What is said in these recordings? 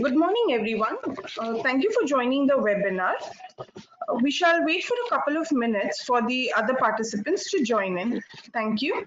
Good morning, everyone. Thank you for joining the webinar. We shall wait for a couple of minutes for the other participants to join in. Thank you.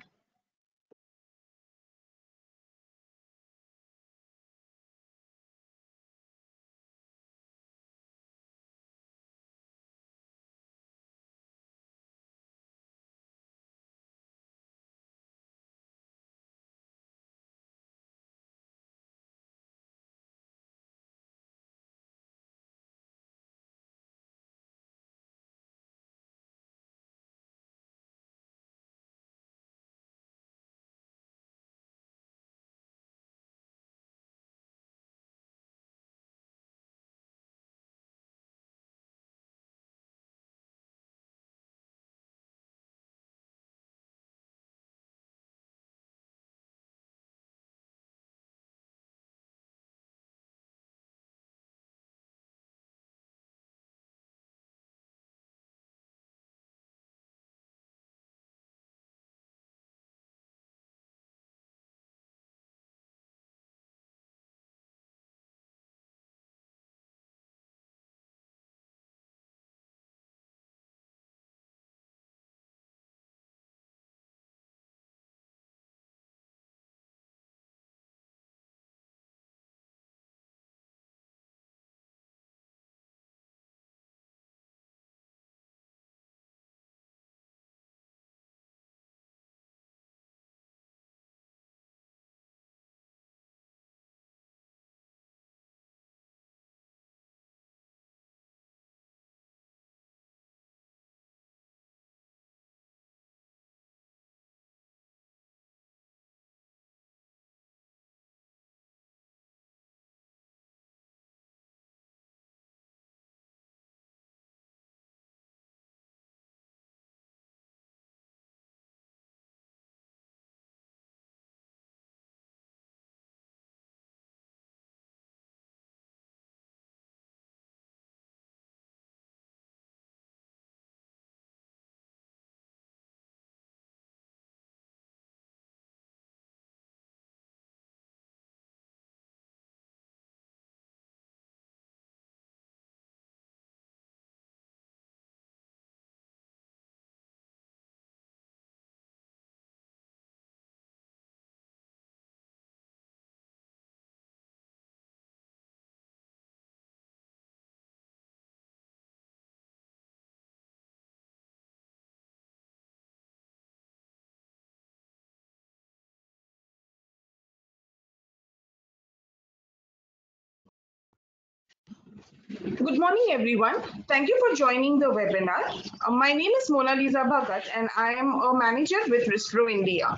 Good morning, everyone. Thank you for joining the webinar. My name is Mona Lisa Bhagat, and I am a manager with Rispro India.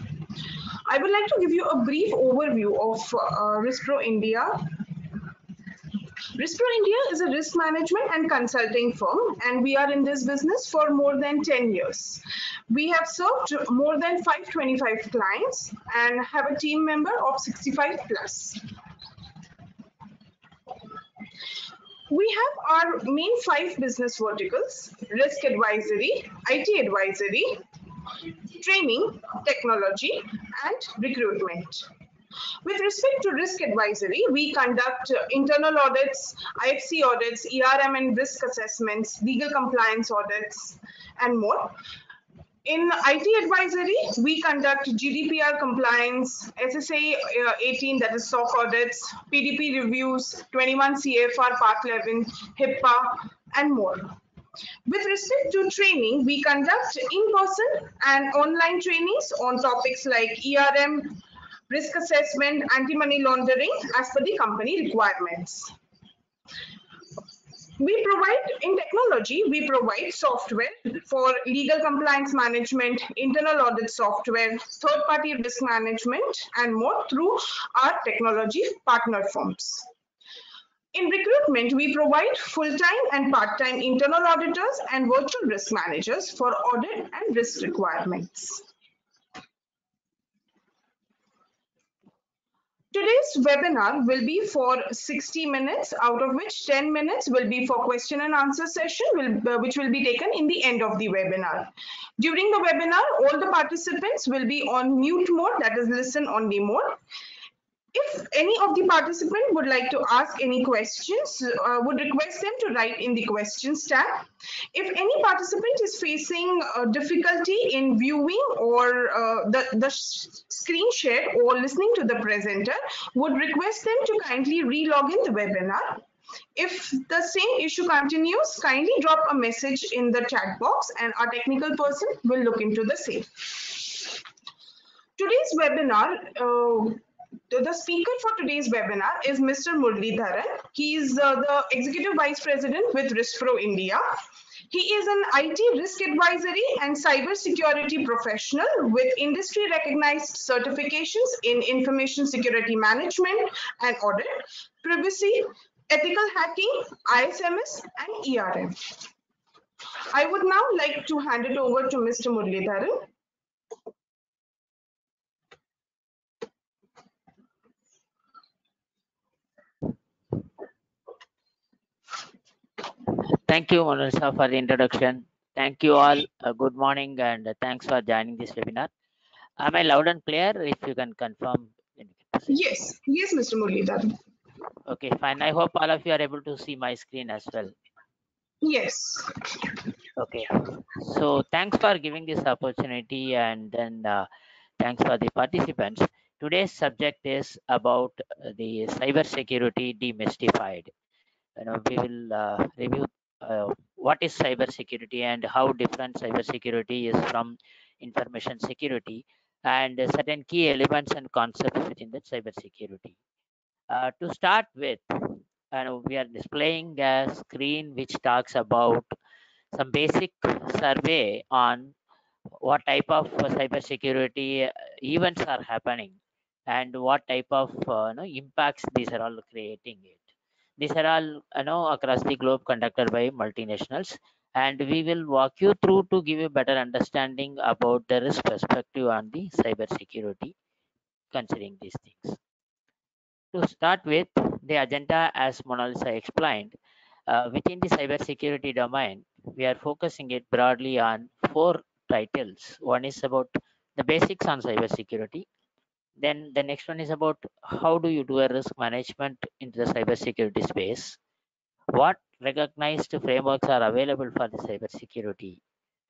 I would like to give you a brief overview of Rispro India. Rispro India is a risk management and consulting firm, and we are in this business for more than 10 years. We have served more than 525 clients and have a team member of 65 plus. We have our main 5 business verticals: risk advisory, IT advisory, training, technology, and recruitment. With respect to risk advisory, we conduct internal audits, IFC audits, ERM and risk assessments, legal compliance audits, and more. In IT advisory, we conduct GDPR compliance, SSA 18, that is SOC audits, PDP reviews, 21 CFR Part 11, HIPAA, and more. With respect to training, we conduct in-person and online trainings on topics like ERM, risk assessment, anti-money laundering as per the company requirements. In technology, we provide software for legal compliance management, internal audit software, third-party risk management, and more through our technology partner firms. In recruitment, we provide full-time and part-time internal auditors and virtual risk managers for audit and risk requirements. Today's webinar will be for 60 minutes, out of which 10 minutes will be for question and answer session, which will be taken in the end of the webinar. During the webinar, all the participants will be on mute mode, that is listen only mode. If any of the participant would like to ask any questions, would request them to write in the questions tab. If any participant is facing difficulty in viewing or the screen share or listening to the presenter, would request them to kindly re-log in the webinar. If the same issue continues, kindly drop a message in the chat box and our technical person will look into the same. Today's webinar, the speaker for today's webinar is Mr. Muralidharan. He is the Executive Vice President with RiskPro India. He is an IT risk advisory and cyber security professional with industry recognized certifications in information security management and audit, privacy, ethical hacking, ISMS, and ERM. I would now like to hand it over to Mr. Muralidharan. Thank you, Monalisa, for the introduction. Thank you all. Good morning and thanks for joining this webinar. Am I loud and clear? If you can confirm. Yes, Mr. Muralidharan. Okay, fine. I hope all of you are able to see my screen as well. Yes. Okay. So thanks for giving this opportunity, and then thanks for the participants. Today's subject is about the cyber security demystified. We will review what is cyber security and how different cyber security is from information security, and certain key elements and concepts within the cyber security. To start with, we are displaying a screen which talks about some basic survey on what type of cyber security events are happening and what type of impacts these are all creating it. These are all across the globe conducted by multinationals, and we will walk you through to give you better understanding about the risk perspective on the cyber security considering these things. To start with, the agenda, as Mona Lisa explained, within the cybersecurity domain, we are focusing it broadly on four titles. One is about the basics on cybersecurity. Then the next one is about how do you do a risk management into the cybersecurity space. What recognized frameworks are available for the cybersecurity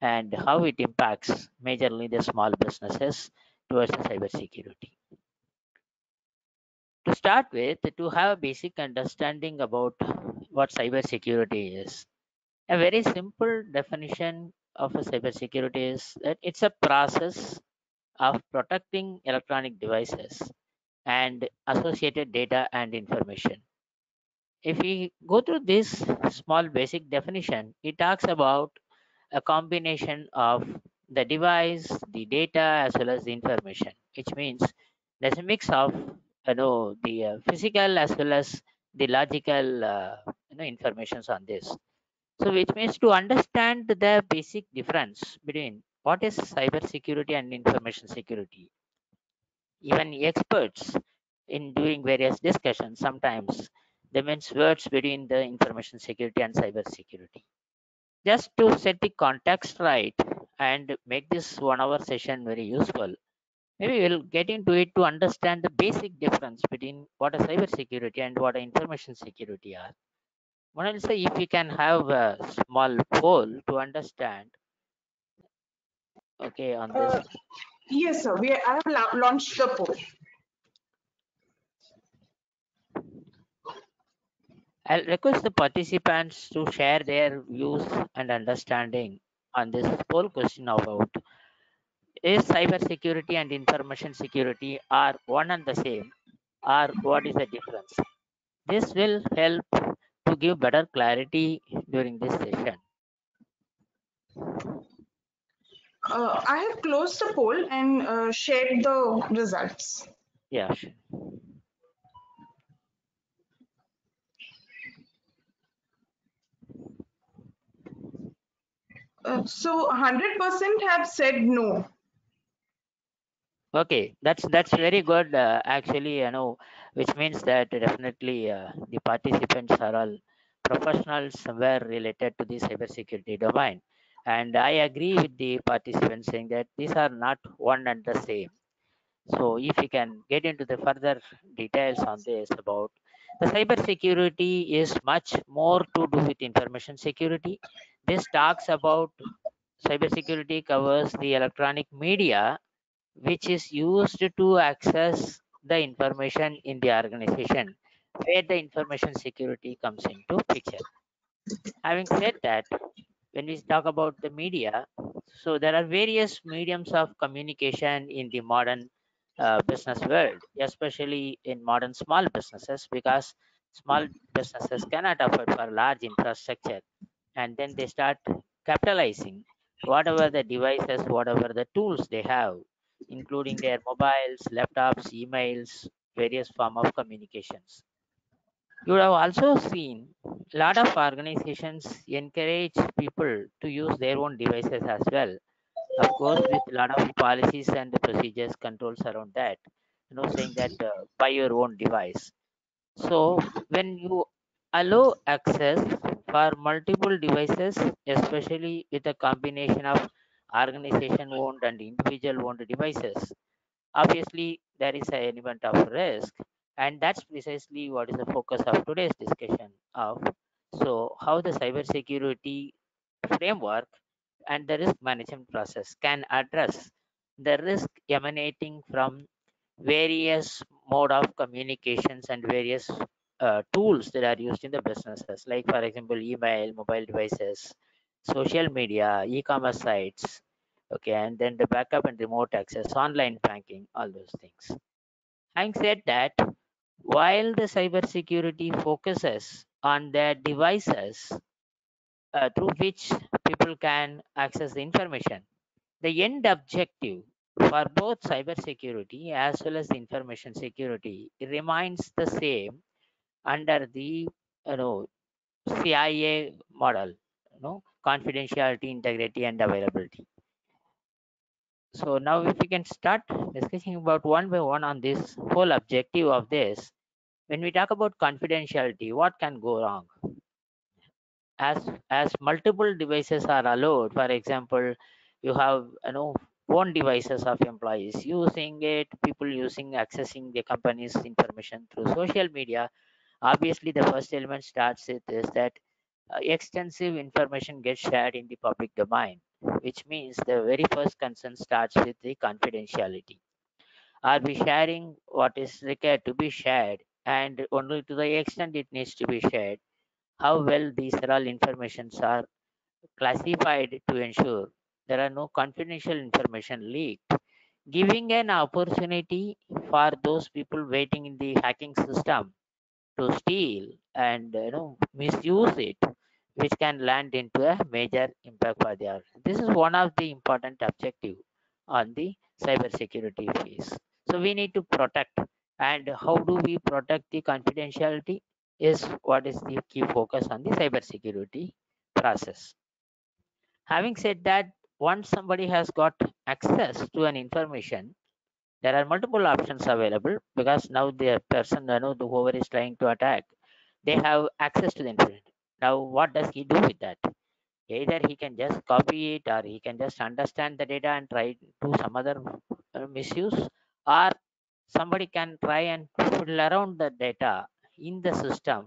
and how it impacts majorly the small businesses towards the cybersecurity. To start with, to have a basic understanding about what cybersecurity is, a very simple definition of a cybersecurity is that it's a process of protecting electronic devices and associated data and information. If we go through this small basic definition, it talks about a combination of the device, the data, as well as the information, which means there's a mix of the physical as well as the logical informations on this. So, which means to understand the basic difference between what is cyber security and information security. Even experts in doing various discussions sometimes they mince words between the information security and cyber security. Just to set the context right and make this 1 hour session very useful, maybe we'll get into it to understand the basic difference between what a cyber security and what a information security are. One will say if we can have a small poll to understand, okay, on this. Yes, sir. I have launched the poll. I'll request the participants to share their views and understanding on this poll question about is cybersecurity and information security are one and the same, or what is the difference? This will help to give better clarity during this session. I have closed the poll and shared the results. Yeah, sure. So 100% have said no. Okay, that's very good. Actually, which means that definitely the participants are all professionals somewhere related to the cybersecurity domain, and I agree with the participants saying that these are not one and the same. So, if we can get into the further details on this about the cybersecurity is much more to do with information security. This talks about cybersecurity covers the electronic media which is used to access the information in the organization where the information security comes into picture. Having said that, when we talk about the media, so there are various mediums of communication in the modern business world, especially in modern small businesses, because small businesses cannot afford for large infrastructure, and then they start capitalizing whatever the devices, whatever the tools they have, including their mobiles, laptops, emails, various form of communications. You would have also seen a lot of organizations encourage people to use their own devices as well. Of course, with a lot of policies and procedures controls around that, saying that buy your own device. So when you allow access for multiple devices, especially with a combination of organization owned and individual owned devices, obviously there is an element of risk, and that's precisely what is the focus of today's discussion of. So how the cybersecurity framework and the risk management process can address the risk emanating from various mode of communications and various tools that are used in the businesses, like for example email, mobile devices, social media, e-commerce sites, okay, and then the backup and remote access, online banking, all those things. Having said that, while the cybersecurity focuses on the devices through which people can access the information, the end objective for both cybersecurity as well as information security remains the same under the CIA model, confidentiality, integrity, and availability. So now, if we can start discussing about one by one on this whole objective of this, when we talk about confidentiality, what can go wrong? As multiple devices are allowed, for example, you have own devices of employees using it, people using accessing the company's information through social media. Obviously the first element starts with is that extensive information gets shared in the public domain, which means the very first concern starts with the confidentiality. Are we sharing what is required to be shared, and only to the extent it needs to be shared? How well these are all informations are classified to ensure there are no confidential information leaked, giving an opportunity for those people waiting in the hacking system to steal and misuse it, which can land into a major impact for the earth. This is one of the important objective on the cybersecurity phase. So we need to protect, and how do we protect the confidentiality is what is the key focus on the cybersecurity process. Having said that, once somebody has got access to an information, there are multiple options available, because now the person, whoever is trying to attack, they have access to the information. Now what does he do with that? Either he can just copy it, or he can just understand the data and try to some other misuse, or somebody can try and fiddle around the data in the system,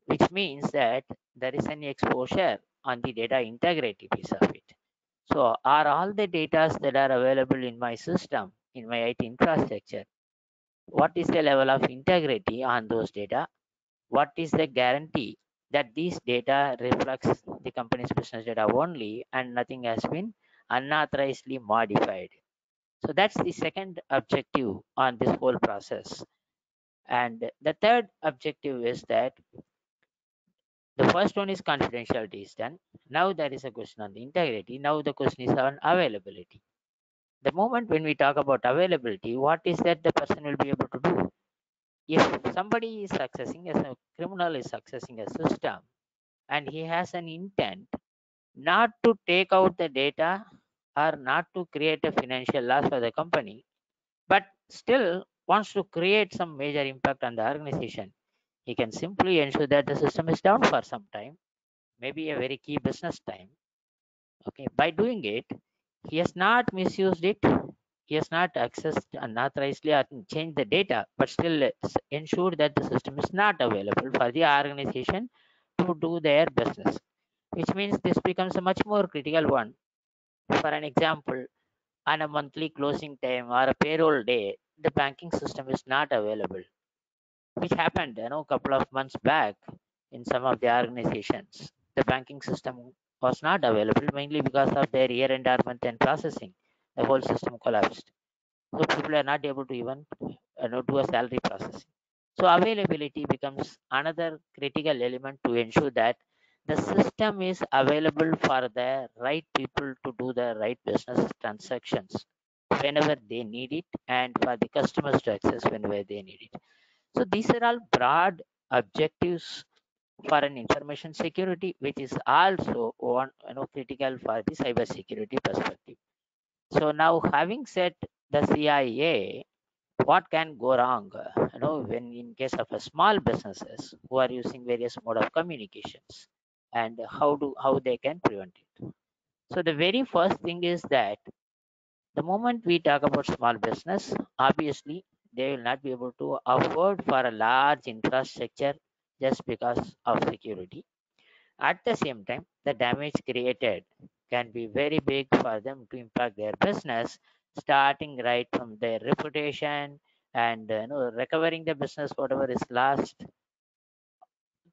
which means that there is an exposure on the data integrity piece of it. So are all the data that are available in my system, in my IT infrastructure, what is the level of integrity on those data? What is the guarantee that these data reflects the company's business data only and nothing has been unauthorizedly modified? So that's the second objective on this whole process. And the third objective is that the first one is confidentiality is done. Now there is a question on the integrity. Now the question is on availability. The moment when we talk about availability, what is that the person will be able to do? If somebody is accessing, as a criminal is accessing a system, and he has an intent not to take out the data or not to create a financial loss for the company, still wants to create some major impact on the organization, he can simply ensure that the system is down for some time, maybe a very key business time. Okay, by doing it, he has not misused it. He has not accessed unauthorizedly or changed the data, but still ensured that the system is not available for the organization to do their business, which means this becomes a much more critical one. For an example, on a monthly closing time or a payroll day, the banking system is not available, which happened, a couple of months back in some of the organizations. The banking system was not available mainly because of their year-end or month-end processing. The whole system collapsed. So people are not able to even do a salary processing. So availability becomes another critical element to ensure that the system is available for the right people to do the right business transactions whenever they need it, and for the customers to access whenever they need it. So these are all broad objectives for an information security, which is also one critical for the cyber security perspective. So now, having said the CIA, what can go wrong? When in case of a small businesses who are using various mode of communications, and how they can prevent it. So the very first thing is that the moment we talk about small business, obviously they will not be able to afford for a large infrastructure just because of security. At the same time, the damage created can be very big for them to impact their business, starting right from their reputation and recovering the business, whatever is lost,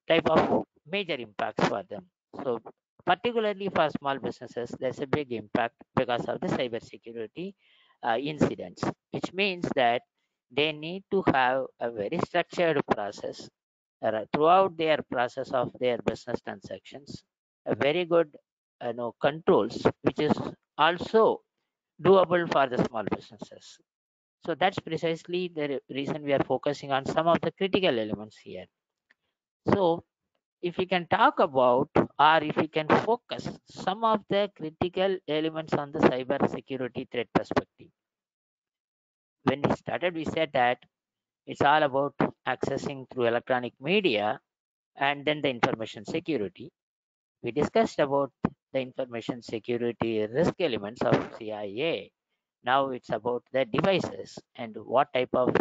type of major impacts for them. So, particularly for small businesses, there's a big impact because of the cybersecurity incidents, which means that they need to have a very structured process throughout their process of their business transactions, a very good controls, which is also doable for the small businesses. So that's precisely the reason we are focusing on some of the critical elements here. So if we can talk about, or if we can focus some of the critical elements on the cyber security threat perspective. When we started, we said that it's all about accessing through electronic media and then the information security. We discussed about the information security risk elements of CIA. Now it's about the devices and what type of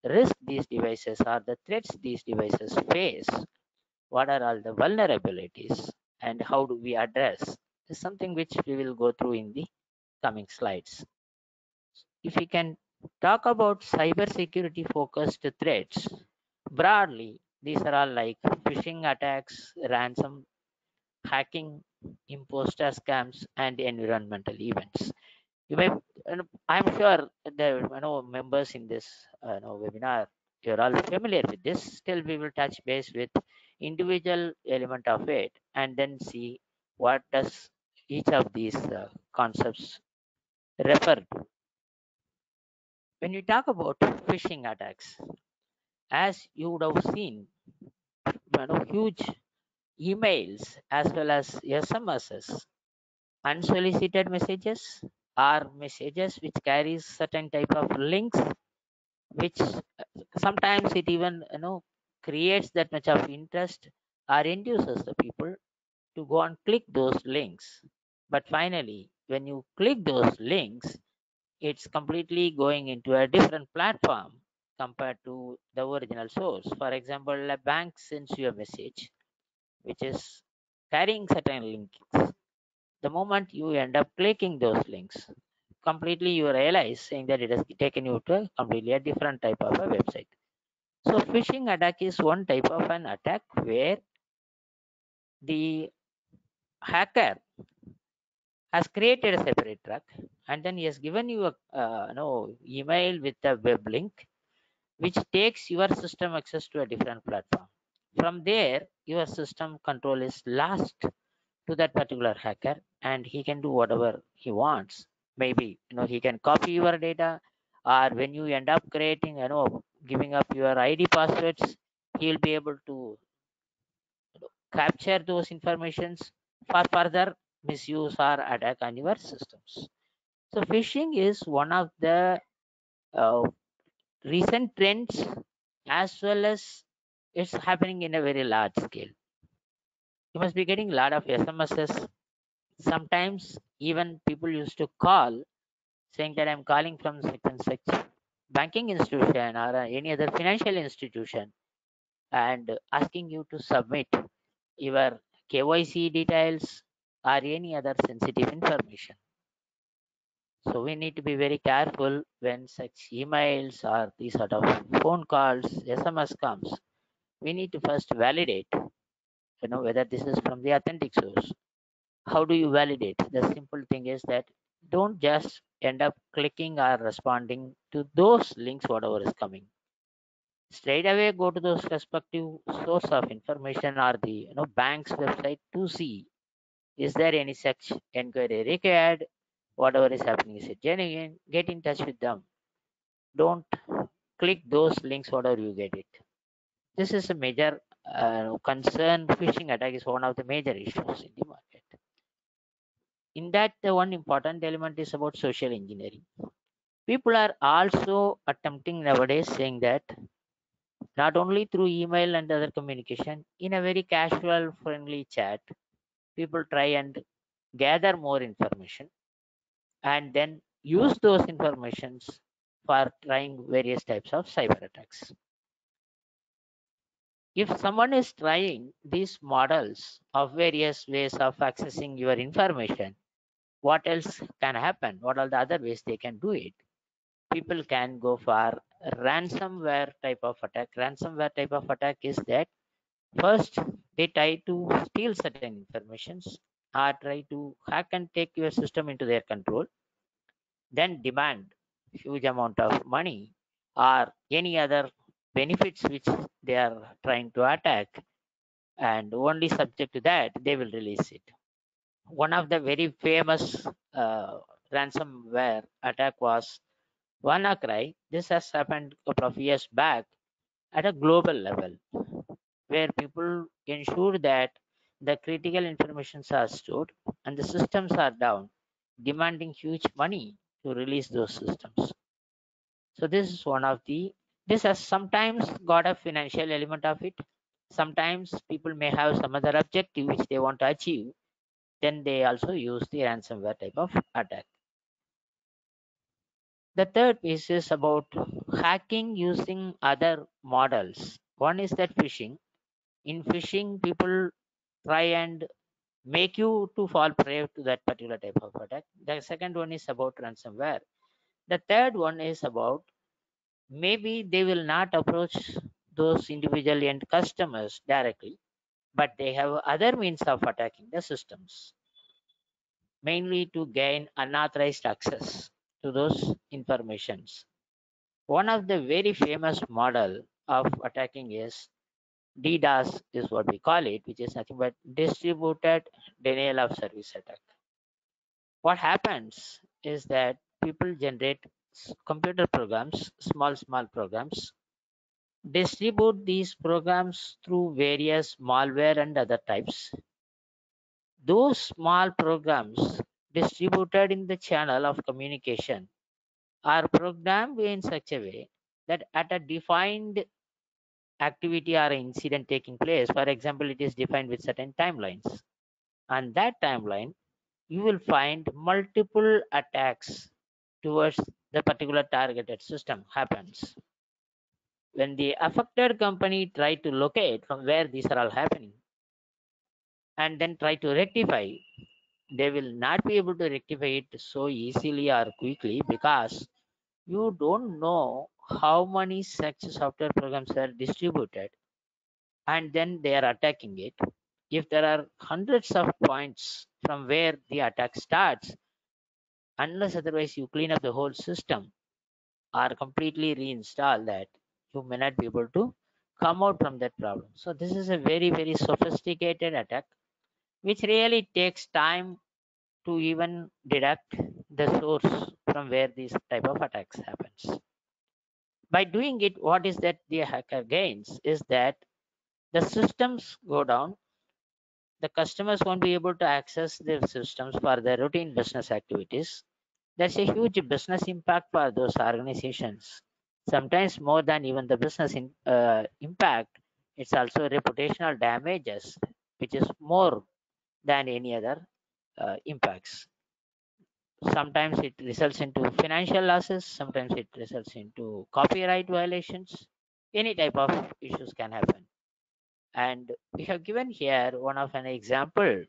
risk these devices are, the threats these devices face, what are all the vulnerabilities, and how do we address. This is something which we will go through in the coming slides. If we can talk about cybersecurity focused threats, broadly, these are all like phishing attacks, ransom hacking, imposter scams, and environmental events. You may, I'm sure the members in this webinar, you're all familiar with this. Still, we will touch base with individual element of it, and then see what does each of these concepts refer to. When we talk about phishing attacks, as you would have seen, huge emails as well as SMSs, unsolicited messages, are messages which carries certain type of links, which sometimes it even creates that much of interest or induces the people to go and click those links. But finally, when you click those links, it's completely going into a different platform compared to the original source. For example, a bank sends you a message which is carrying certain links. The moment you end up clicking those links, completely you realize saying that it has taken you to a completely a different type of a website. So phishing attack is one type of an attack where the hacker has created a separate track, and then he has given you a email with a web link which takes your system access to a different platform. From there, your system control is lost to that particular hacker, and he can do whatever he wants. Maybe he can copy your data, or when you end up creating giving up your ID passwords, he'll be able to capture those informations for further misuse or attack on your systems. So phishing is one of the uh, recent trends as well as it's happening in a very large scale. You must be getting a lot of SMSs. Sometimes even people used to call saying that I'm calling from such and such banking institution or any other financial institution and asking you to submit your KYC details or any other sensitive information. So we need to be very careful when such emails or these sort of phone calls, SMS comes. We need to first validate, whether this is from the authentic source. How do you validate? The simple thing is that don't just end up clicking or responding to those links, whatever is coming. Straight away go to those respective source of information or the bank's website to see is there any such inquiry required, whatever is happening is it genuine, get in touch with them. Don't click those links whatever you get it. This is a major concern. Phishing attack is one of the major issues in the market. In that, the one important element is about social engineering. People are also attempting nowadays saying that not only through email and other communication, in a very casual, friendly chat, people try and gather more information and then use those informations for trying various types of cyber attacks. If someone is trying these models of various ways of accessing your information, what else can happen? What are the other ways they can do it? People can go for ransomware type of attack. Ransomware type of attack is that first they try to steal certain informations or try to hack and take your system into their control, then demand huge amount of money or any other benefits which they are trying to attack, and only subject to that they will release it. One of the very famous ransomware attack was WannaCry. This has happened a couple of years back at a global level, where people ensure that the critical informations are stored and the systems are down, demanding huge money to release those systems. So this is one of the, this has sometimes got a financial element of it. Sometimes people may have some other objective which they want to achieve. Then they also use the ransomware type of attack. The third piece is about hacking using other models. One is that phishing. In phishing, people try and make you to fall prey to that particular type of attack. The second one is about ransomware. The third one is about maybe they will not approach those individual end customers directly, but they have other means of attacking the systems, mainly to gain unauthorized access to those informations. One of the very famous model of attacking is DDoS is what we call it, which is nothing but distributed denial of service attack. What happens is that people generate computer programs, small programs, distribute these programs through various malware and other types. Those small programs distributed in the channel of communication are programmed in such a way that at a defined activity or incident taking place, for example, it is defined with certain timelines. On that timeline, you will find multiple attacks towards the particular targeted system happens. When the affected company try to locate from where these are all happening and then try to rectify, they will not be able to rectify it so easily or quickly because you don't know how many such software programs are distributed and then they are attacking it. If there are hundreds of points from where the attack starts, unless otherwise you clean up the whole system or completely reinstall that, you may not be able to come out from that problem. So this is a very, very sophisticated attack, which really takes time to even deduct the source from where these type of attacks happens. By doing it, what is that the hacker gains is that the systems go down, the customers won't be able to access their systems for their routine business activities. That's a huge business impact for those organizations. Sometimes more than even the business impact, it's also reputational damages, which is more than any other impacts. Sometimes it results into financial losses, sometimes it results into copyright violations. Any type of issues can happen. And we have given here one of an example.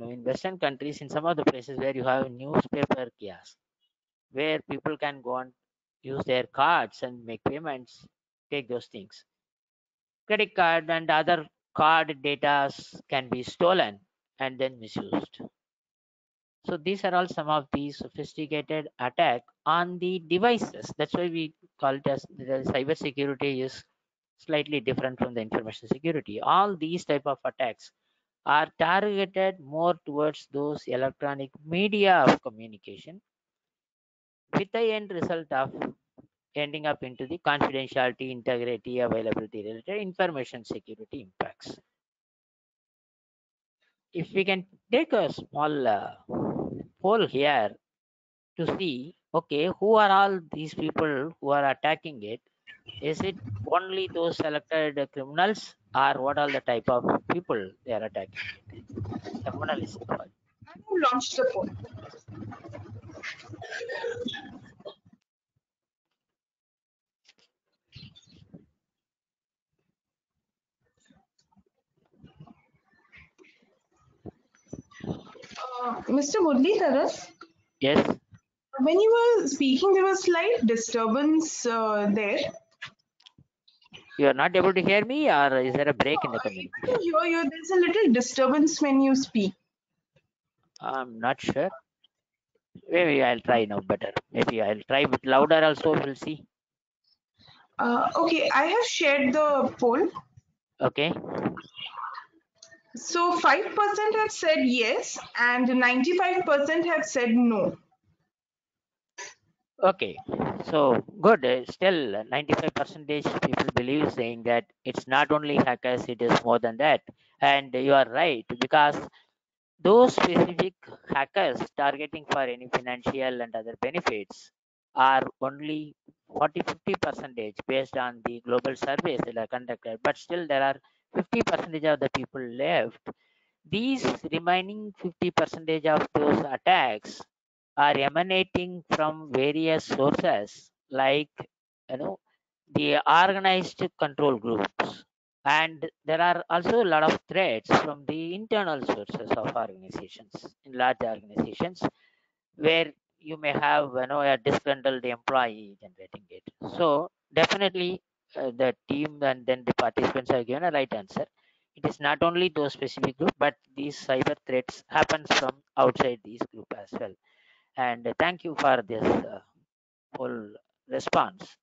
In Western countries, in some of the places where you have newspaper kiosks, where people can go and use their cards and make payments, take those things. Credit card and other card data can be stolen and then misused. So these are all some of the sophisticated attack on the devices. That's why we call it as the cyber security is slightly different from the information security. All these type of attacks are targeted more towards those electronic media of communication, with the end result of ending up into the confidentiality, integrity, availability related information security impacts. If we can take a small poll here to see, okay, who are all these people who are attacking it? Is it only those selected criminals, or what are the type of people they are attacking it? Someone else involved. Who launched the poll? Mr. Muralidharan, Yes, when you were speaking, there was slight disturbance there. you are not able to hear me, or is there a break in the Able to communication? hear you. There's a little disturbance when you speak. I'm not sure. Maybe I'll try now better. Maybe I'll try with louder also. We'll see. Okay, I have shared the poll. Okay. So 5% have said yes, and 95% have said no. Okay. So good. Still, 95 percentage people believe saying that it's not only hackers; it is more than that. And you are right, because those specific hackers targeting for any financial and other benefits are only 40-50 percentage based on the global surveys that are conducted. But still, there are 50 percentage of the people left. These remaining 50 percentage of those attacks are emanating from various sources, like you know the organized control groups, and there are also a lot of threats from the internal sources of organizations, in large organizations, where you may have a disgruntled employee generating it. So definitely, the team and then the participants are given a right answer. It is not only those specific group, but these cyber threats happens from outside these group as well. And thank you for this full response.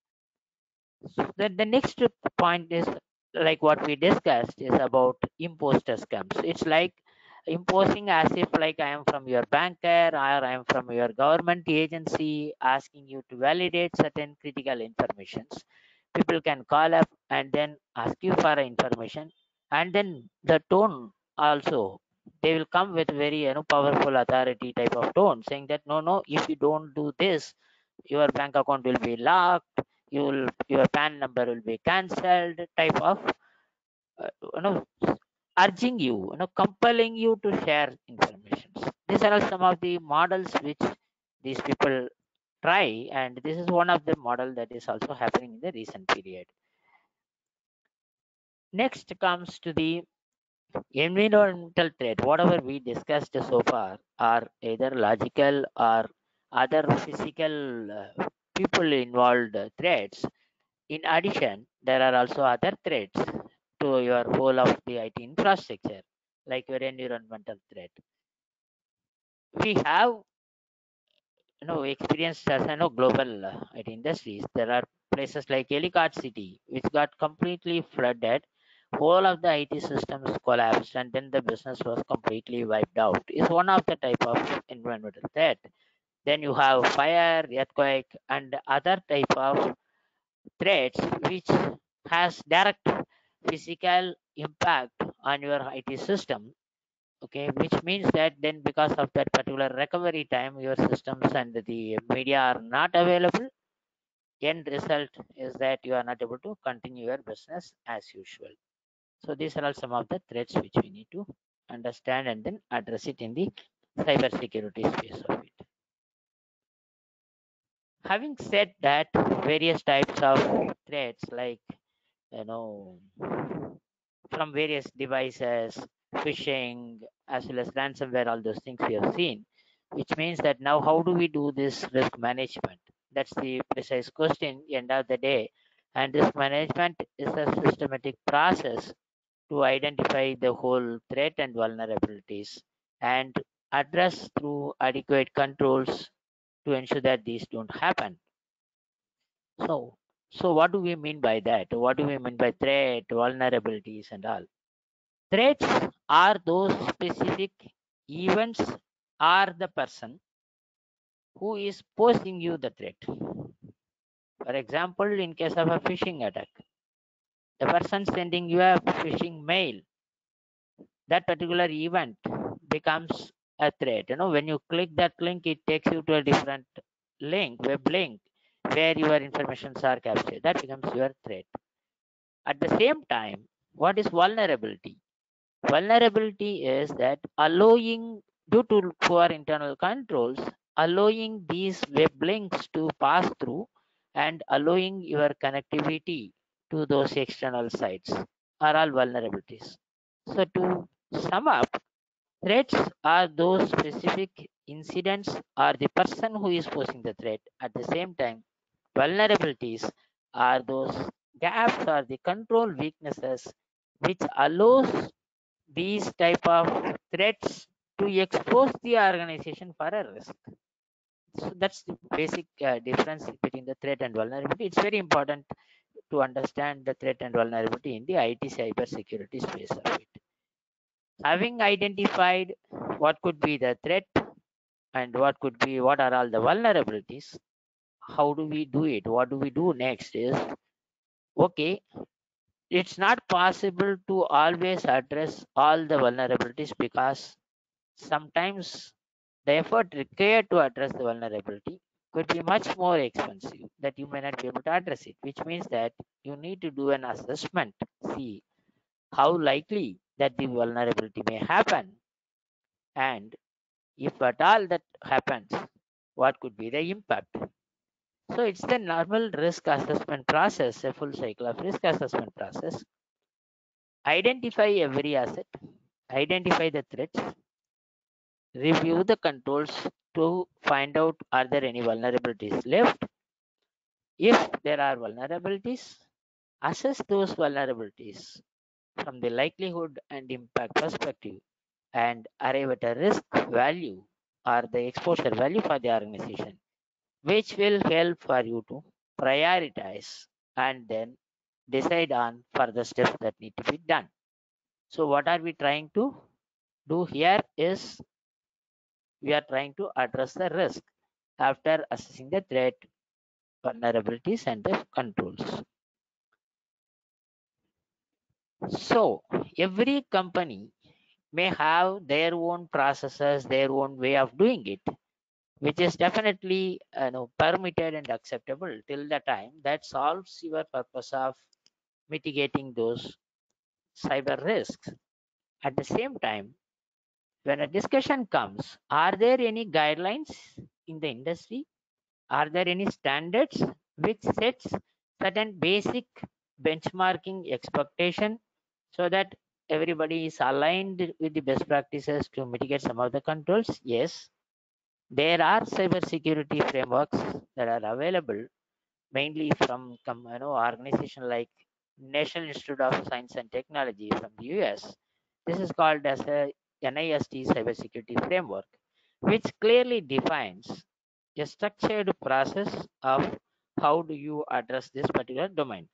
So the next point is, like what we discussed, is about imposter scams. It's like imposing as if like I am from your banker or I am from your government agency, asking you to validate certain critical informations. People can call up and then ask you for information, and then the tone also, they will come with very powerful authority type of tone, saying that no, if you don't do this, your bank account will be locked, your PAN number will be cancelled, type of uh, you know urging you, compelling you to share information. These are some of the models which these people try, and this is one of the model that is also happening in the recent period. Next comes to the environmental threat. Whatever we discussed so far are either logical or other physical people involved threats. In addition, there are also other threats to your whole of the IT infrastructure, like your environmental threat. We have experienced as global IT industries. There are places like Ellicott City, which got completely flooded. Whole of the IT systems collapsed, and then the business was completely wiped out. Is one of the type of environmental threat. Then you have fire, earthquake, and other type of threats which has direct physical impact on your IT system. Okay, which means that then because of that particular recovery time, your systems and the media are not available. End result is that you are not able to continue your business as usual. So these are all some of the threats which we need to understand and then address it in the cybersecurity space of it. Having said that, various types of threats like, you know, from various devices, phishing, as well as ransomware, all those things we have seen, which means that now how do we do this risk management? That's the precise question end of the day. And risk management is a systematic process to identify the whole threat and vulnerabilities and address through adequate controls to ensure that these don't happen. So, so what do we mean by that? What do we mean by threat, vulnerabilities, and all? Threats are those specific events or the person who is posing you the threat. For example, in case of a phishing attack, the person sending you a phishing mail, that particular event becomes a threat. When you click that link, it takes you to a different link, web link, where your informations are captured. That becomes your threat. At the same time, what is vulnerability? Vulnerability is that allowing, due to poor internal controls, allowing these web links to pass through and allowing your connectivity to those external sites are all vulnerabilities. So, to sum up, threats are those specific incidents or the person who is posing the threat. At the same time, vulnerabilities are those gaps or the control weaknesses which allows these type of threats to expose the organization for a risk. So that's the basic difference between the threat and vulnerability. It's very important to understand the threat and vulnerability in the IT cyber security space of it. Having identified what could be the threat and what are all the vulnerabilities, how do we do it? What do we do next is, okay, it's not possible to always address all the vulnerabilities because sometimes the effort required to address the vulnerability could be much more expensive that you may not be able to address it, which means that you need to do an assessment, see how likely that the vulnerability may happen, and if at all that happens, what could be the impact. So it's the normal risk assessment process, a full cycle of risk assessment process. Identify every asset, identify the threats, review the controls to find out are there any vulnerabilities left. If there are vulnerabilities, assess those vulnerabilities from the likelihood and impact perspective and arrive at a risk value or the exposure value for the organization, which will help for you to prioritize and then decide on further steps that need to be done. So, what are we trying to do here is we are trying to address the risk after assessing the threat, vulnerabilities, and the controls. So, every company may have their own processes, their own way of doing it, which is definitely permitted and acceptable till the time that solves your purpose of mitigating those cyber risks. At the same time, when a discussion comes, are there any guidelines in the industry? Are there any standards which sets certain basic benchmarking expectation so that everybody is aligned with the best practices to mitigate some of the controls? Yes, there are cybersecurity frameworks that are available mainly from organization like National Institute of Science and Technology from the US. This is called as a NIST cybersecurity framework, which clearly defines a structured process of how do you address this particular domain.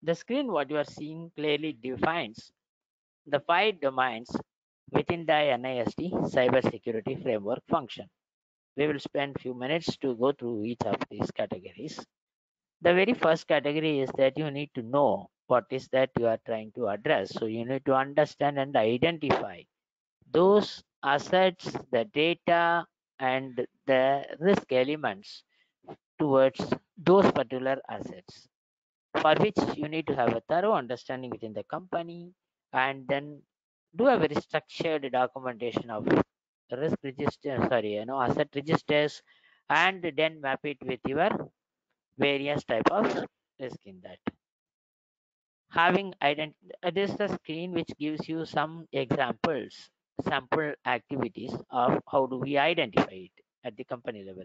The screen what you are seeing clearly defines the 5 domains within the NIST cybersecurity framework function. We will spend few minutes to go through each of these categories. The very first category is that you need to know what is that you are trying to address. So you need to understand and identify those assets, the data, and the risk elements towards those particular assets, for which you need to have a thorough understanding within the company, and then do a very structured documentation of risk register, asset registers, and then map it with your various type of risk in that. Having this is the screen which gives you some examples, sample activities of how do we identify it at the company level.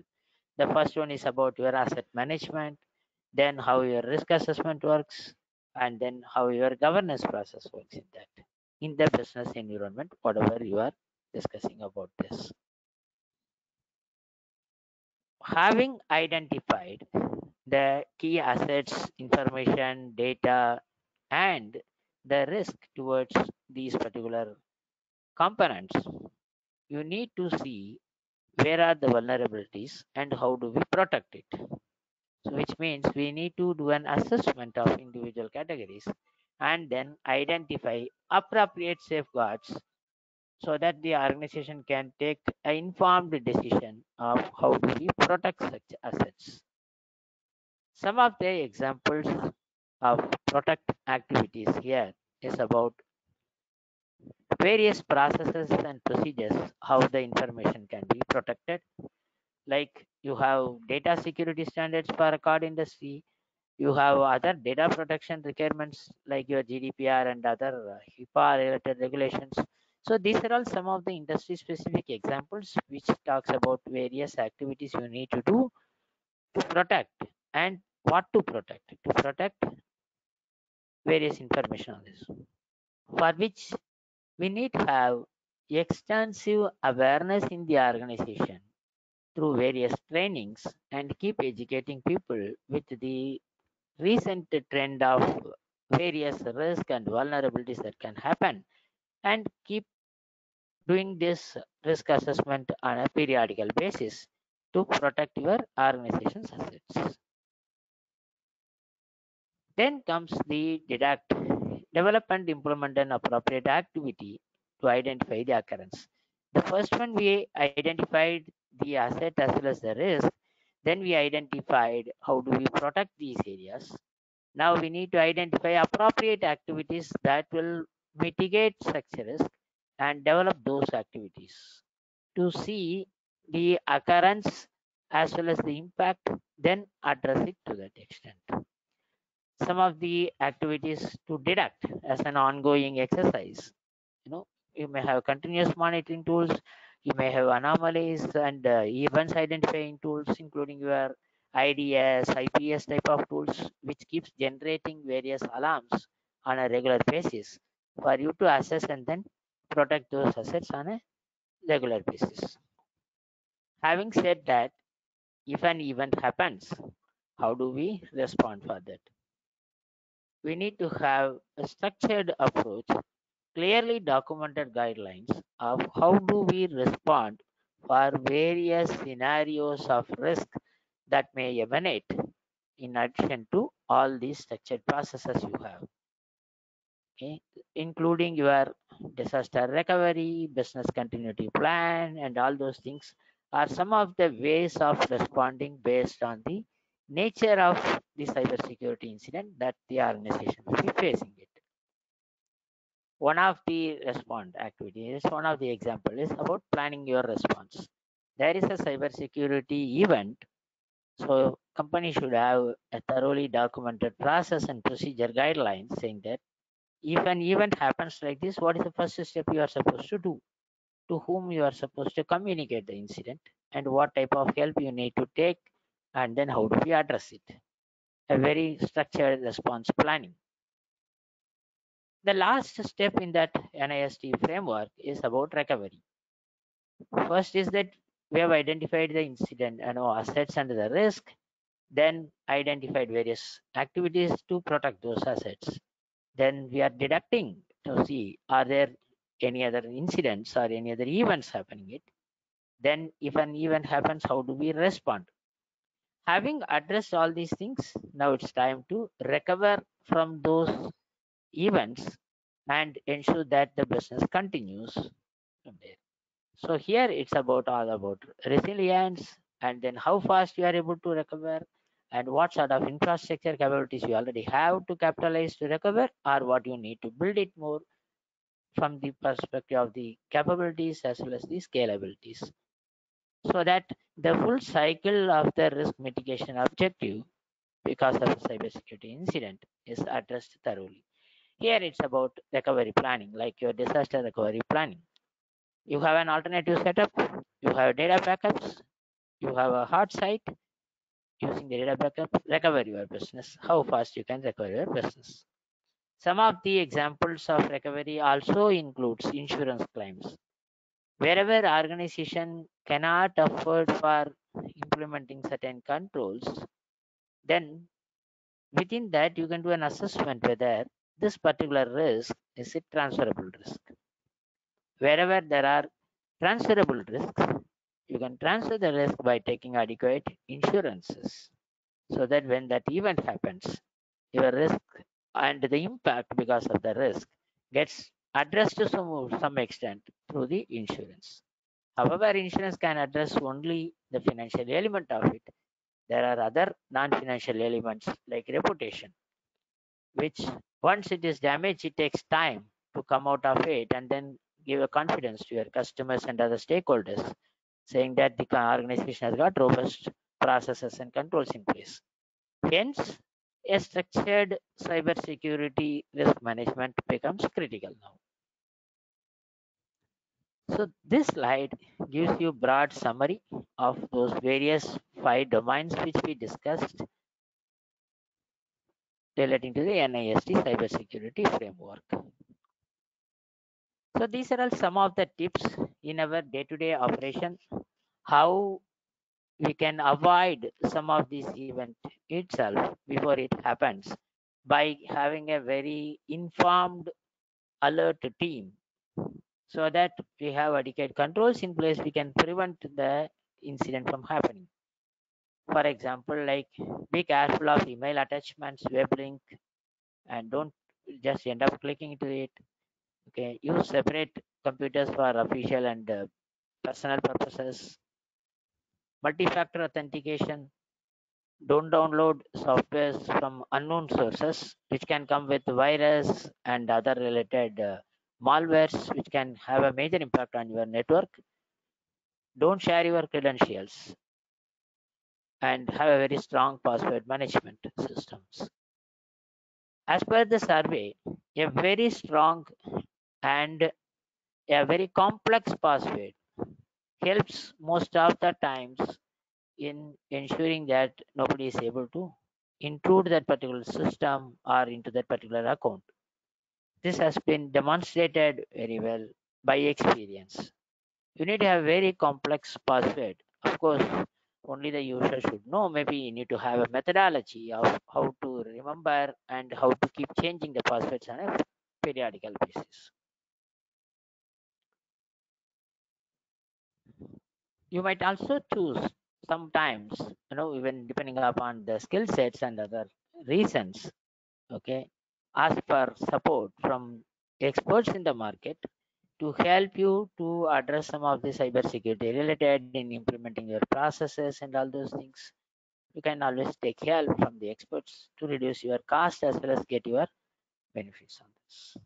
The first one is about your asset management, then how your risk assessment works, and then how your governance process works in that, in the business environment, whatever you are discussing about this. Having identified the key assets, information, data, and the risk towards these particular components, you need to see where are the vulnerabilities and how do we protect it. So which means we need to do an assessment of individual categories and then identify appropriate safeguards so that the organization can take an informed decision of how do we protect such assets. Some of the examples of protect activities here is about various processes and procedures, how the information can be protected. Like you have data security standards for record industry, you have other data protection requirements like your GDPR and other HIPAA related regulations. So these are all some of the industry specific examples which talks about various activities you need to do to protect and what to protect. To protect various information on this, for which we need to have extensive awareness in the organization through various trainings and keep educating people with the recent trend of various risk and vulnerabilities that can happen, and keep doing this risk assessment on a periodical basis to protect your organization's assets. Then comes the deduct, develop and implement an appropriate activity to identify the occurrence. The first one, we identified the asset as well as the risk. Then we identified how do we protect these areas. Now we need to identify appropriate activities that will mitigate such a risk and develop those activities to see the occurrence as well as the impact, then address it to that extent. Some of the activities to deduct as an ongoing exercise, you know, you may have continuous monitoring tools, you may have anomalies and events identifying tools, including your IDS, IPS type of tools, which keeps generating various alarms on a regular basis for you to assess and then protect those assets on a regular basis. Having said that, if an event happens, how do we respond for that? We need to have a structured approach, clearly documented guidelines of how do we respond for various scenarios of risk that may emanate in addition to all these structured processes you have, okay, including your disaster recovery, business continuity plan, and all those things are some of the ways of responding based on the nature of the cybersecurity incident that the organization will be facing it. One of the respond activities, one of the example is about planning your response. There is a cybersecurity event, so company should have a thoroughly documented process and procedure guidelines saying that if an event happens like this, what is the first step you are supposed to do? To whom you are supposed to communicate the incident and what type of help you need to take, and then how do we address it? A very structured response planning. The last step in that NIST framework is about recovery. First is that we have identified the incident and assets and the risk, then identified various activities to protect those assets. Then we are deducting to see are there any other incidents or any other events happening it. Then if an event happens, how do we respond? Having addressed all these things, now it's time to recover from those events and ensure that the business continues there. So here it's about all about resilience, and then how fast you are able to recover, and what sort of infrastructure capabilities you already have to capitalize to recover, or what you need to build it more from the perspective of the capabilities as well as the scalabilities, so that the full cycle of the risk mitigation objective because of a cybersecurity incident is addressed thoroughly. Here it's about recovery planning, like your disaster recovery planning. You have an alternative setup, you have data backups, you have a hard site. Using the data backup, recover your business, how fast you can recover your business. Some of the examples of recovery also includes insurance claims. Wherever organization cannot afford for implementing certain controls, then within that you can do an assessment whether this particular risk is a transferable risk. Wherever there are transferable risks, you can transfer the risk by taking adequate insurances, so that when that event happens, your risk and the impact because of the risk gets addressed to some extent through the insurance. However, insurance can address only the financial element of it. There are other non-financial elements like reputation, which once it is damaged, it takes time to come out of it and then give a confidence to your customers and other stakeholders, saying that the organization has got robust processes and controls in place. Hence, a structured cybersecurity risk management becomes critical now. So this slide gives you broad summary of those various 5 domains which we discussed relating to the NIST cybersecurity framework. So these are all some of the tips in our day-to-day operation, how we can avoid some of these events itself before it happens by having a very informed, alert team, so that we have adequate controls in place. We can prevent the incident from happening. For example, like be careful of email attachments, web link, and don't just end up clicking into it. Okay, use separate computers for official and personal purposes. Multi-factor authentication. Don't download softwares from unknown sources, which can come with virus and other related malwares, which can have a major impact on your network. Don't share your credentials, and have a very strong password management systems. As per the survey, a very strong and a very complex password helps most of the times in ensuring that nobody is able to intrude that particular system or into that particular account. This has been demonstrated very well by experience. You need to have very complex password. Of course, only the user should know. Maybe you need to have a methodology of how to remember and how to keep changing the passwords on a periodical basis. You might also choose sometimes, even depending upon the skill sets and other reasons, okay, ask for support from experts in the market to help you to address some of the cybersecurity related in implementing your processes and all those things. You can always take help from the experts to reduce your cost as well as get your benefits on this.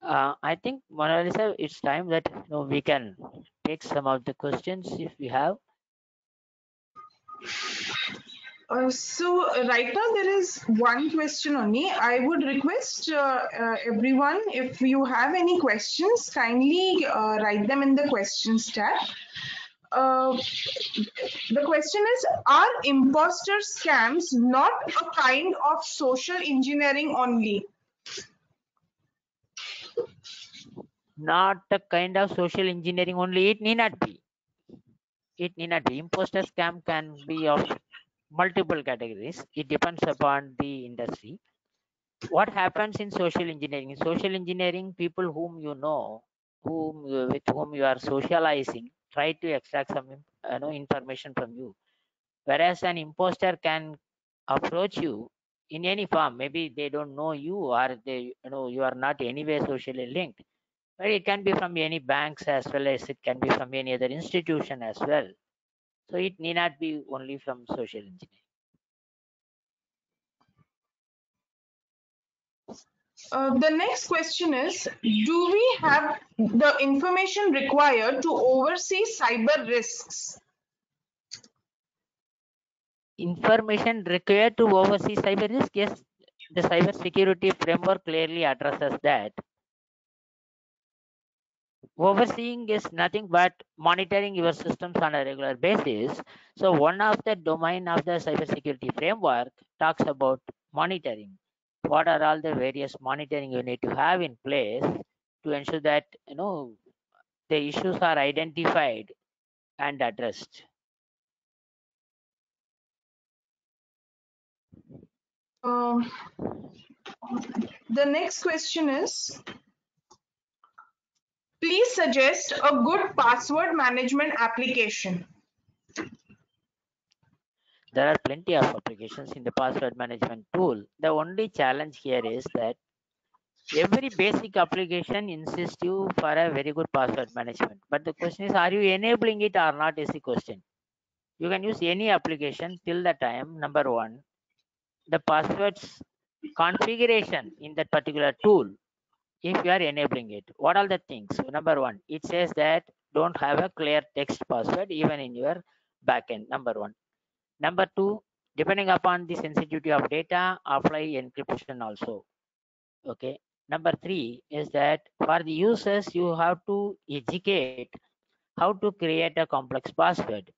I think, Mona Lisa, it's time that we can take some of the questions if we have. Right now there is one question only. I would request everyone, if you have any questions, kindly write them in the questions tab. Uh, the question is, are imposter scams not a kind of social engineering only? Not a kind of social engineering only. It need not be. It need not be. Imposter scam can be of multiple categories. It depends upon the industry. What happens in social engineering? In social engineering, people whom you know, with whom you are socializing, try to extract some information from you. Whereas an imposter can approach you in any form. Maybe they don't know you, or they you are not anyway socially linked. But it can be from any banks as well as it can be from any other institution as well. So it need not be only from social engineering. The next question is, do we have the information required to oversee cyber risks? Information required to oversee cyber risk? Yes, the cyber security framework clearly addresses that. Overseeing is nothing but monitoring your systems on a regular basis. So one of the domain of the cybersecurity framework talks about monitoring. What are all the various monitoring you need to have in place to ensure that the issues are identified and addressed. The next question is, please suggest a good password management application. There are plenty of applications in the password management tool. The only challenge here is that every basic application insists you for a very good password management. But the question is, are you enabling it or not is the question. You can use any application till the time, number one, the passwords configuration in that particular tool, if you are enabling it. What are the things? Number one, it says that don't have a clear text password even in your backend, number one. Number two, depending upon the sensitivity of data, apply encryption also. Okay. Number three is that for the users, you have to educate how to create a complex password.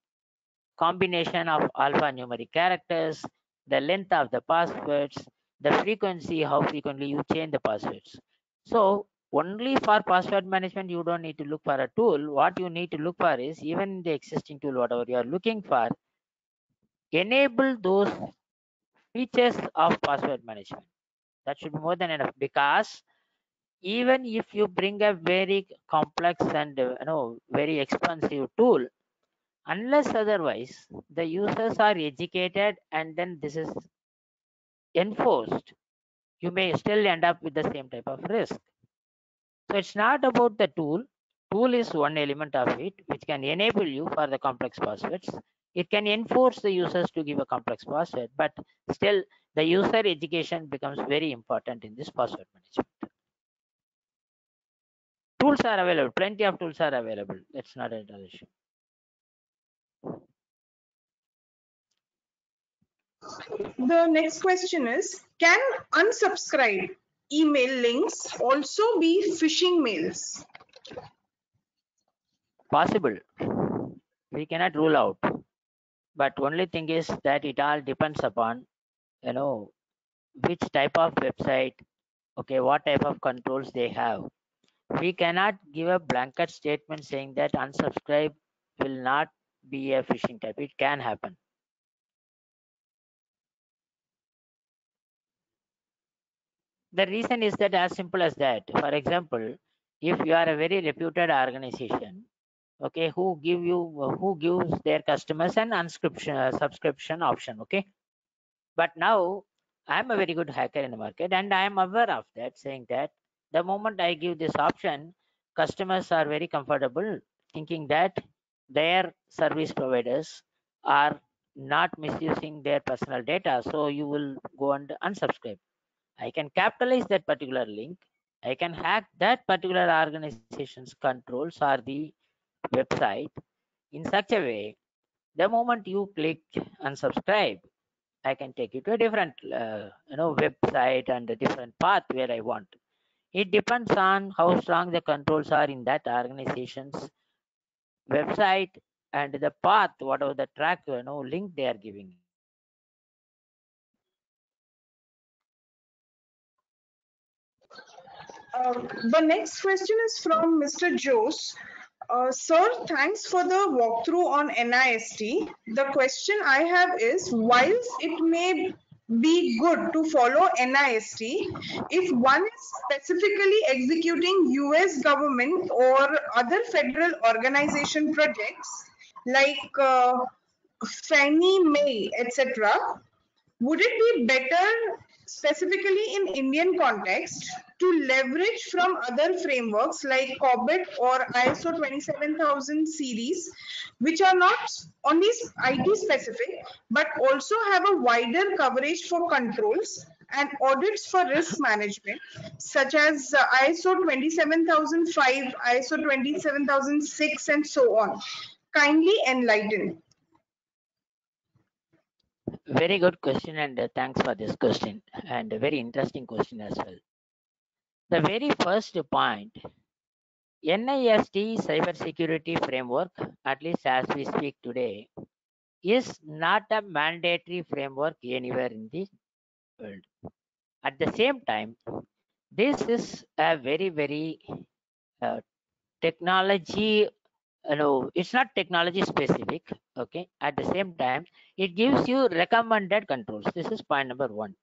Combination of alphanumeric characters, the length of the passwords, the frequency, how frequently you change the passwords. So only for password management, you don't need to look for a tool. What you need to look for is even the existing tool, whatever you are looking for, enable those features of password management. That should be more than enough, because even if you bring a very complex and very expensive tool, unless otherwise the users are educated and then this is enforced, you may still end up with the same type of risk. So it's not about the tool. Tool is one element of it which can enable you for the complex passwords. It can enforce the users to give a complex password, but still the user education becomes very important in this password management. Tools are available, plenty of tools are available. That's not an issue. The next question is, can unsubscribed email links also be phishing mails? Possible. We cannot rule out. But only thing is that it all depends upon, which type of website, okay, what type of controls they have. We cannot give a blanket statement saying that unsubscribe will not be a phishing type. It can happen. The reason is that as simple as that. For example, if you are a very reputed organization, okay, who gives their customers an unscription subscription option, okay, but now I'm a very good hacker in the market and I am aware of that, saying that the moment I give this option, customers are very comfortable thinking that their service providers are not misusing their personal data, so you will go and unsubscribe. I can capitalize that particular link. I can hack that particular organization's controls or the website in such a way. The moment you click unsubscribe, I can take you to a different website and a different path where I want. It depends on how strong the controls are in that organization's website and the path, whatever the track link they are giving. The next question is from Mr. Jose. Sir, thanks for the walkthrough on NIST. The question I have is, whilst it may be good to follow NIST, if one is specifically executing US government or other federal organization projects like Fannie Mae, etc., would it be better specifically in Indian context to leverage from other frameworks like COBIT or ISO 27000 series, which are not only IT specific but also have a wider coverage for controls and audits for risk management, such as ISO 27005, ISO 27006, and so on. Kindly enlighten. Very good question, and thanks for this question, and a very interesting question as well. The very first point, NIST cybersecurity framework, at least as we speak today, is not a mandatory framework anywhere in the world. At the same time, this is a very uh, technology, it's not technology specific. Okay, at the same time, it gives you recommended controls. This is point number one.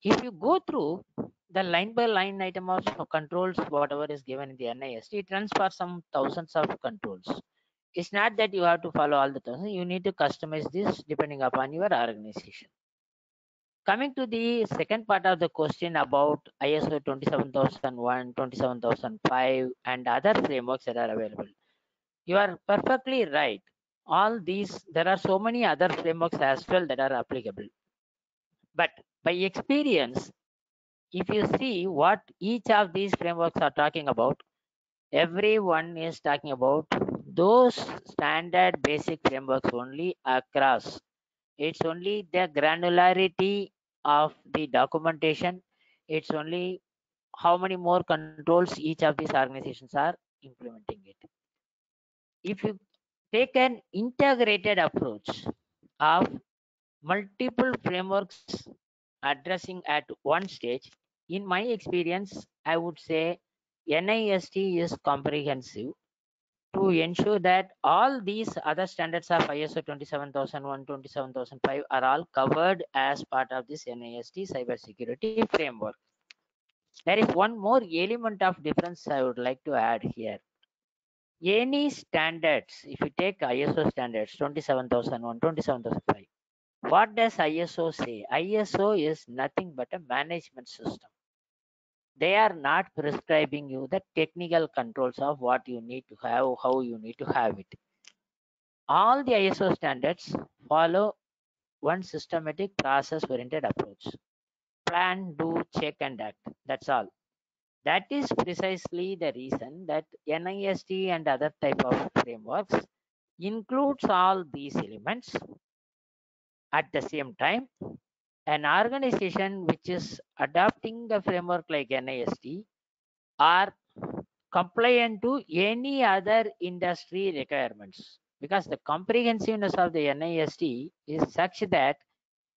If you go through the line by line item of controls, whatever is given in the NIST, it runs for some thousands of controls. It's not that you have to follow all the thousands. You need to customize this depending upon your organization. Coming to the second part of the question about ISO 27001, 27005, and other frameworks that are available, you are perfectly right. All these, there are so many other frameworks as well that are applicable. But by experience, if you see what each of these frameworks are talking about, everyone is talking about those standard basic frameworks only across. It's only the granularity of the documentation. It's only how many more controls each of these organizations are implementing it. If you take an integrated approach of multiple frameworks addressing at one stage, in my experience, I would say NIST is comprehensive to ensure that all these other standards of ISO 27001, 27005 are all covered as part of this NIST cybersecurity framework. There is one more element of difference I would like to add here. Any standards, if you take ISO standards 27001, 27005, what does ISO say? ISO is nothing but a management system. They are not prescribing you the technical controls of what you need to have, how you need to have it. All the ISO standards follow one systematic process oriented approach. Plan, do, check, and act. That's all. That is precisely the reason that NIST and other type of frameworks includes all these elements. At the same time, an organization which is adopting the framework like NIST are compliant to any other industry requirements, because the comprehensiveness of the NIST is such that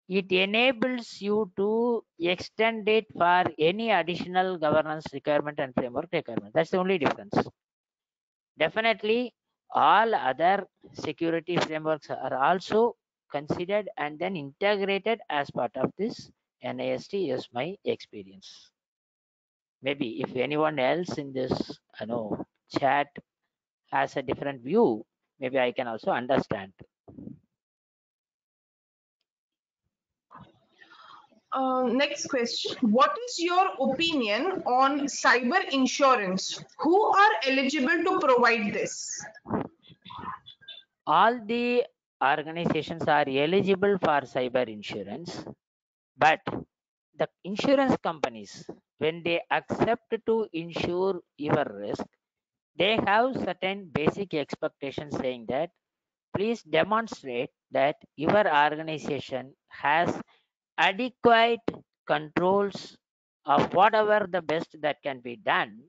it enables you to extend it for any additional governance requirement and framework requirement. That's the only difference. Definitely, all other security frameworks are also considered and then integrated as part of this NIST is my experience. Maybe if anyone else in this chat has a different view, maybe I can also understand. Next question. What is your opinion on cyber insurance? Who are eligible to provide this? All the organizations are eligible for cyber insurance, but the insurance companies, when they accept to insure your risk, they have certain basic expectations saying that please demonstrate that your organization has adequate controls of whatever the best that can be done.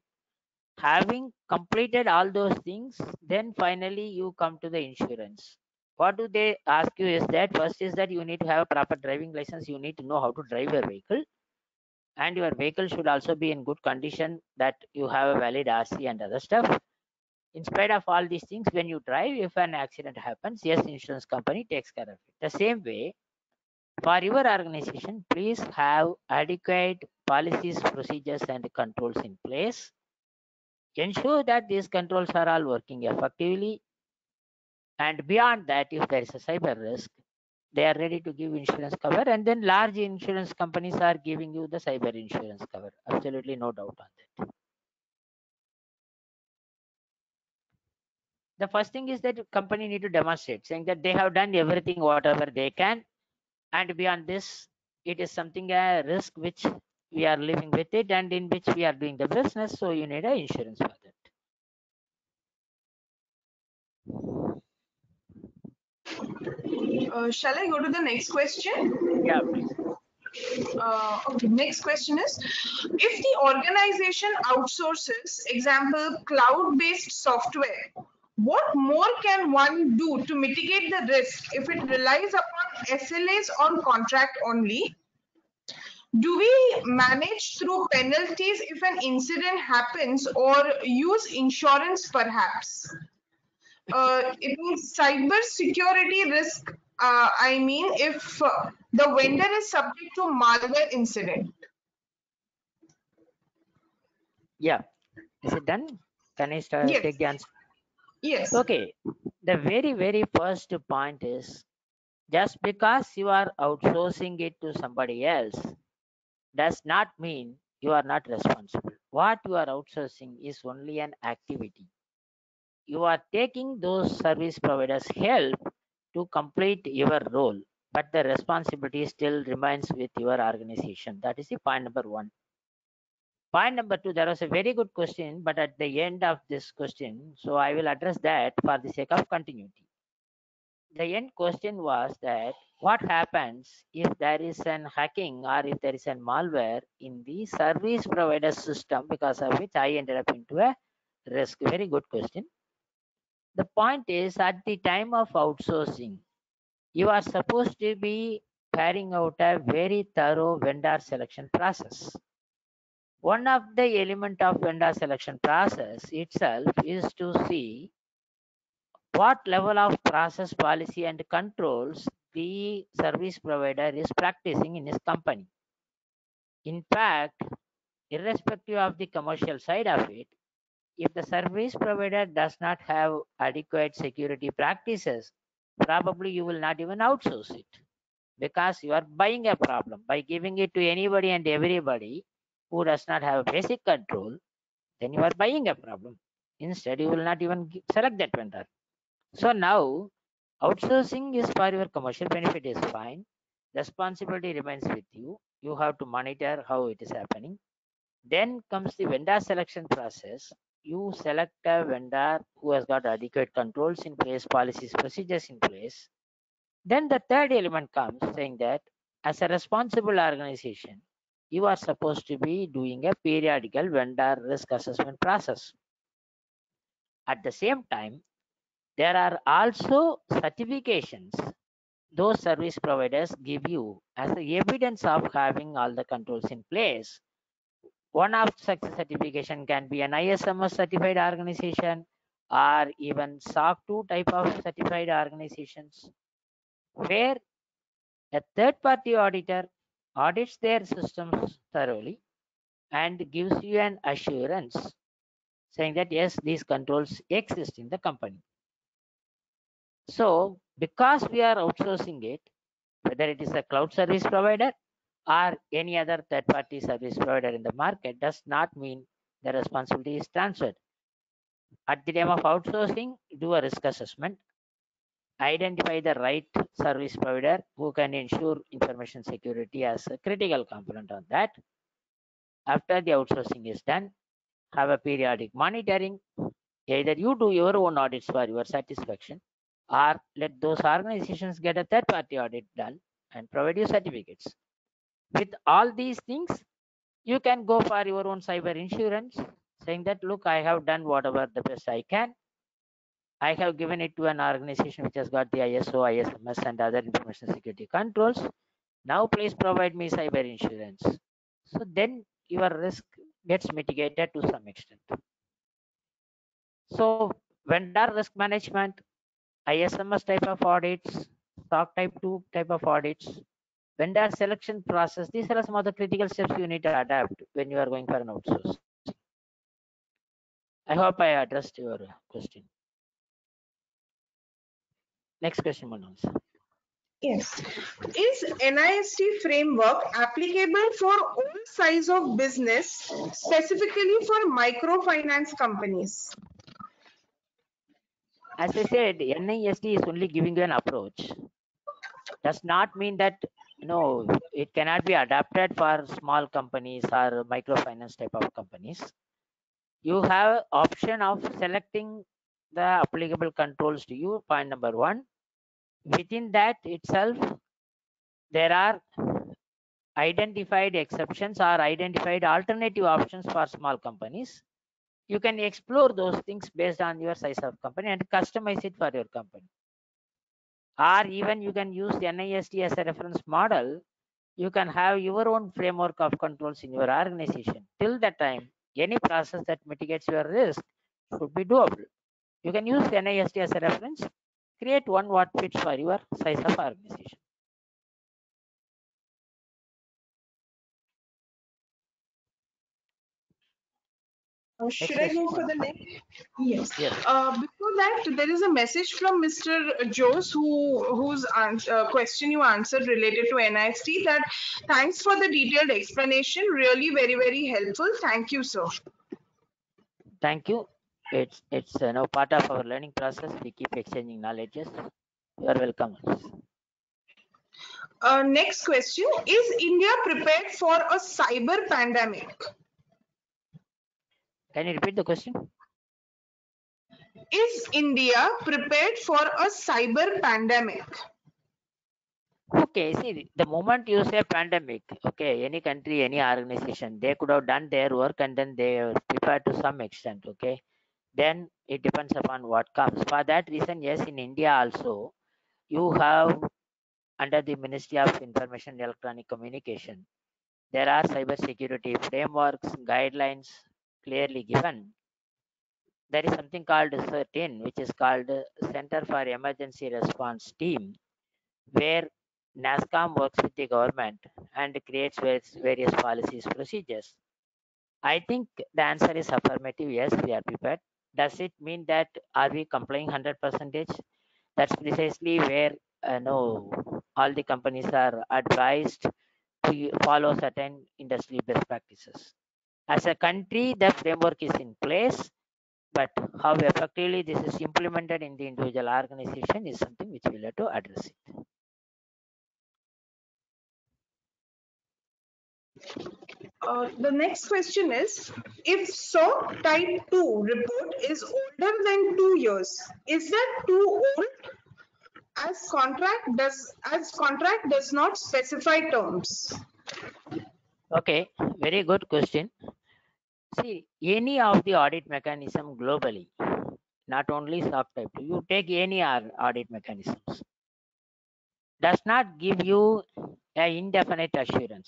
Having completed all those things, then finally you come to the insurance. What do they ask you is that first is that you need to have a proper driving license, you need to know how to drive your vehicle, and your vehicle should also be in good condition, that you have a valid RC and other stuff. In spite of all these things, when you drive, if an accident happens, yes, insurance company takes care of it. The same way, for your organization, please have adequate policies, procedures, and controls in place. Ensure that these controls are all working effectively. And beyond that, if there is a cyber risk, they are ready to give insurance cover, and then large insurance companies are giving you the cyber insurance cover. Absolutely no doubt on that. The first thing is that company need to demonstrate, saying that they have done everything whatever they can, and beyond this, it is something a risk which we are living with it and in which we are doing the business. So you need a insurance for that. Shall I go to the next question? Yeah, please. Okay, next question is, if the organization outsources, example, cloud-based software, what more can one do to mitigate the risk if it relies upon SLAs on contract only? Do we manage through penalties if an incident happens or use insurance perhaps? It means cyber security risk. I mean, if the vendor is subject to malware incident. Yeah, is it done? Can I Yes, take the answer? yes. Okay, the very first point is, just because you are outsourcing it to somebody else does not mean you are not responsible. What you are outsourcing is only an activity. You are taking those service providers' help to complete your role, but the responsibility still remains with your organization. That is the point number one. Point number two, there was a very good question, but at the end of this question, so I will address that for the sake of continuity. The end question was that what happens if there is an hacking or if there is a malware in the service provider system, because of which I ended up into a risk. Very good question. The point is, at the time of outsourcing, you are supposed to be carrying out a very thorough vendor selection process. One of the element of vendor selection process itself is to see what level of process policy and controls the service provider is practicing in his company. In fact, irrespective of the commercial side of it, if the service provider does not have adequate security practices, probably you will not even outsource it, because you are buying a problem by giving it to anybody and everybody who does not have basic control. Then you are buying a problem. Instead, you will not even select that vendor. So now, outsourcing is for your commercial benefit is fine. Responsibility remains with you. You have to monitor how it is happening. Then comes the vendor selection process. You select a vendor who has got adequate controls in place, policies, procedures in place. Then the third element comes, saying that as a responsible organization, you are supposed to be doing a periodical vendor risk assessment process. At the same time, there are also certifications those service providers give you as the evidence of having all the controls in place. One of such certification can be an ISMS certified organization or even SOC 2 type of certified organizations, where a third party auditor audits their systems thoroughly and gives you an assurance saying that yes, these controls exist in the company. So, because we are outsourcing it, whether it is a cloud service provider or any other third party service provider in the market, does not mean the responsibility is transferred. At the time of outsourcing, do a risk assessment, identify the right service provider who can ensure information security as a critical component on that. After the outsourcing is done, have a periodic monitoring. Either you do your own audits for your satisfaction, or let those organizations get a third party audit done and provide you certificates. With all these things, you can go for your own cyber insurance, saying that, look, I have done whatever the best I can. I have given it to an organization which has got the ISO, ISMS, and other information security controls. Now, please provide me cyber insurance. So then your risk gets mitigated to some extent. So, vendor risk management, ISMS type of audits, SOC type 2 type of audits, vendor selection process, these are some of the critical steps you need to adapt when you are going for an outsource. I hope I addressed your question. Next question, Manoj. Yes. Is NIST framework applicable for all size of business, specifically for microfinance companies? As I said, NIST is only giving you an approach. Does not mean that it cannot be adapted for small companies or microfinance type of companies. You have option of selecting the applicable controls to you. Point number one. Within that itself, there are identified exceptions or identified alternative options for small companies. You can explore those things based on your size of company and customize it for your company. Or even you can use NIST as a reference model. You can have your own framework of controls in your organization. Till that time, any process that mitigates your risk should be doable. You can use NIST as a reference, create one what fits for your size of organization. Should Next I go question. for the next? Yes. Yes. Before that, there is a message from Mr. Jose whose question you answered related to NIST. That thanks for the detailed explanation. Really very helpful. Thank you, sir. Thank you. It's part of our learning process. We keep exchanging knowledges. You are welcome. Next question: is India prepared for a cyber pandemic? Can you repeat the question? Is India prepared for a cyber pandemic? Okay, see, the moment you say pandemic, okay, any country, any organization, they could have done their work and then they are prepared to some extent, okay. Then it depends upon what comes. For that reason, yes, in India also, you have under the Ministry of Information and Electronic Communication, there are cyber security frameworks, guidelines clearly given. There is something called CERTIN, which is called Center for Emergency Response Team, where NASCOM works with the government and creates various policies, procedures. I think the answer is affirmative. Yes, we are prepared. Does it mean that are we complying 100%? That's precisely where no, all the companies are advised to follow certain industry best practices. As a country, the framework is in place, but how effectively this is implemented in the individual organization is something which we'll have to address it. The next question is, if SOC Type 2 report is older than 2 years, is that too old? As contract does not specify terms. Okay, very good question. See, any of the audit mechanism globally, not only SOC type 2, you take any audit mechanisms, does not give you an indefinite assurance.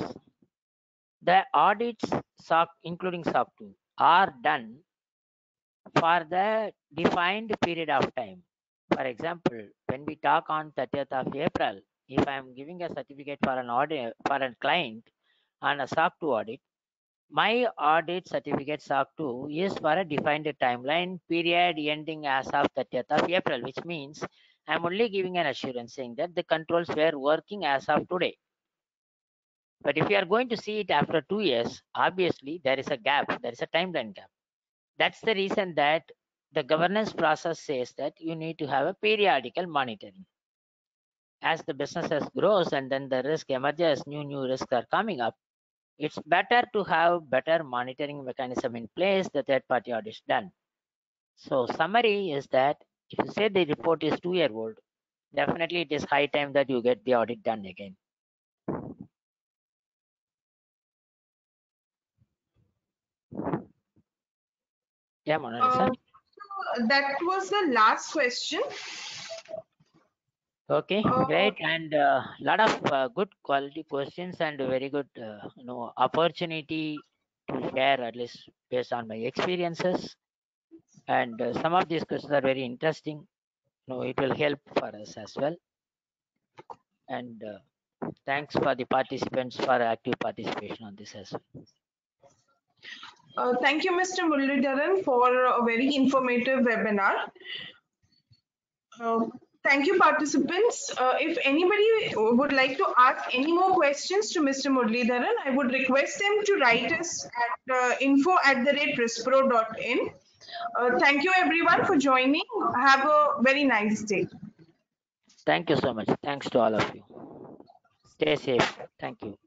The audits, SOC, including SOC 2, are done for the defined period of time. For example, when we talk on 30th of April, if I am giving a certificate for an audit for a client on a SOC 2 audit, my audit certificate SOC 2 is for a defined timeline period ending as of 30th of April, which means I'm only giving an assurance saying that the controls were working as of today. But if you are going to see it after 2 years, obviously there is a gap, there is a timeline gap. That's the reason that the governance process says that you need to have a periodical monitoring. As the businesses grows and then the risk emerges, new risks are coming up, it's better to have better monitoring mechanism in place, the third party audit is done. So summary is that if you say the report is 2 year old, definitely it is high time that you get the audit done again. Yeah, Mona Lisa. That was the last question. Okay, great, and a lot of good quality questions and very good opportunity to share, at least based on my experiences. And some of these questions are very interesting. It will help for us as well. And thanks for the participants for active participation on this as well. Thank you, Mr. Muralidharan, for a very informative webinar. Thank you, participants. If anybody would like to ask any more questions to Mr. Muralidharan, I would request them to write us at info@rispro.in. Thank you, everyone, for joining. Have a very nice day. Thank you so much. Thanks to all of you. Stay safe. Thank you.